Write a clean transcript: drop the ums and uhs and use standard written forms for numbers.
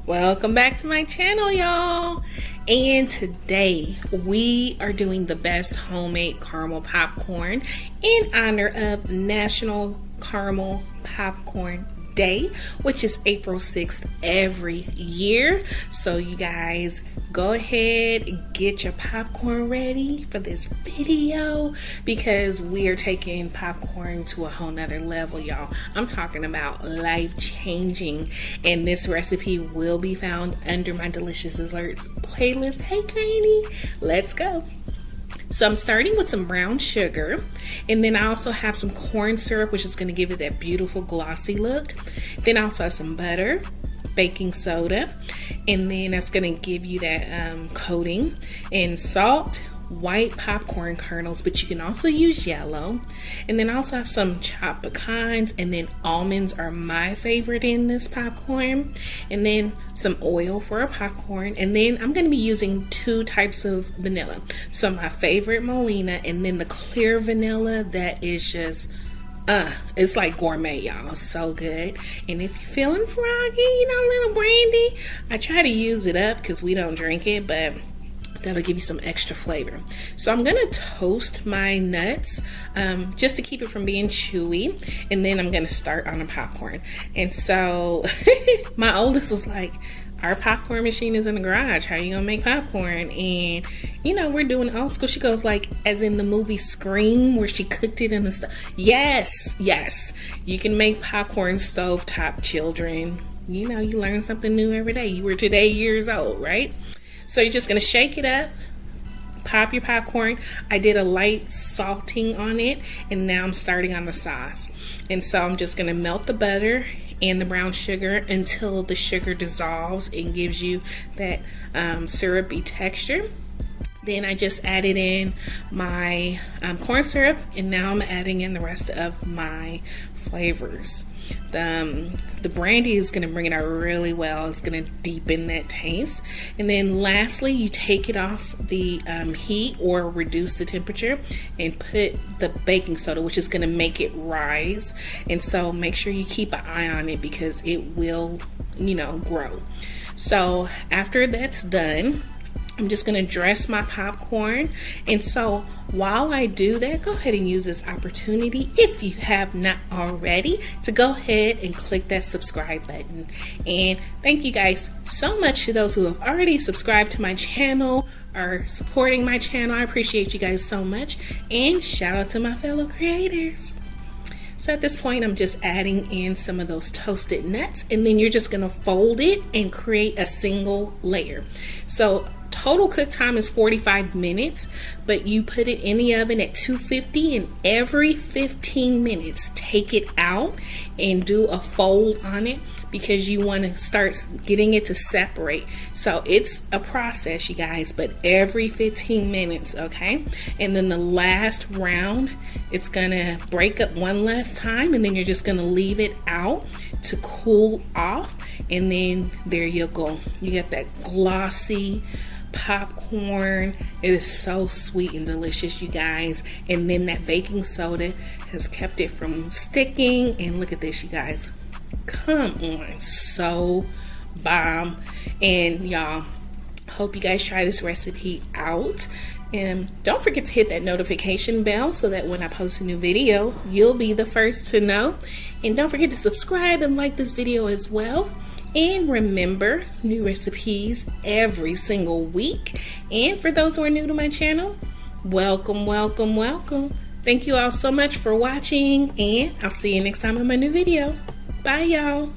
Welcome back to my channel, y'all. And today we are doing the best homemade caramel popcorn in honor of National Caramel Popcorn Day, which is April 6th every year. So you guys go ahead and get your popcorn ready for this video, because we are taking popcorn to a whole nother level, y'all. I'm talking about life-changing, and this recipe will be found under my Delicious Desserts playlist. Hey Granny, let's go. So I'm starting with some brown sugar, and then I also have some corn syrup, which is going to give it that beautiful glossy look. Then I also have some butter, baking soda, and then that's going to give you that coating, and salt, white popcorn kernels, but you can also use yellow. And then I also have some chopped pecans, and then almonds are my favorite in this popcorn, and then some oil for a popcorn. And then I'm going to be using two types of vanilla, so my favorite Molina, and then the clear vanilla that is just it's like gourmet, y'all. So good. And if you're feeling froggy, little brandy, I try to use it up because we don't drink it, but that'll give you some extra flavor. So I'm gonna toast my nuts just to keep it from being chewy, and then I'm gonna start on the popcorn. And so my oldest was like, our popcorn machine is in the garage, how you gonna make popcorn? And we're doing old school. She goes like, as in the movie Scream, where she cooked it in the stove. Yes, you can make popcorn stovetop, children. You learn something new every day. You were today years old, right? So you're just gonna shake it up, pop your popcorn. I did a light salting on it, and now I'm starting on the sauce. And so I'm just gonna melt the butter and the brown sugar until the sugar dissolves and gives you that syrupy texture. Then I just added in my corn syrup, and now I'm adding in the rest of my flavors. The brandy is going to bring it out really well. It's going to deepen that taste. And then lastly, you take it off the heat or reduce the temperature and put the baking soda, which is going to make it rise. And so make sure you keep an eye on it, because it will, grow. So after that's done, I'm just going to dress my popcorn. And so while I do that, go ahead and use this opportunity, if you have not already, to go ahead and click that subscribe button. And thank you guys so much to those who have already subscribed to my channel or supporting my channel. I appreciate you guys so much. And shout out to my fellow creators. So at this point, I'm just adding in some of those toasted nuts, and then you're just going to fold it and create a single layer. So total cook time is 45 minutes, but you put it in the oven at 250, and every 15 minutes take it out and do a fold on it, because you want to start getting it to separate. So it's a process, you guys, but every 15 minutes, okay? And then the last round, it's gonna break up one last time, and then you're just gonna leave it out to cool off, and then there you go. You get that glossy popcorn. It is so sweet and delicious, you guys. And then that baking soda has kept it from sticking. And look at this, you guys. Come on, so bomb. And y'all, hope you guys try this recipe out. And don't forget to hit that notification bell so that when I post a new video, you'll be the first to know. And don't forget to subscribe and like this video as well. And remember, new recipes every single week. And for those who are new to my channel, welcome. Thank you all so much for watching, and I'll see you next time in my new video. Bye, y'all.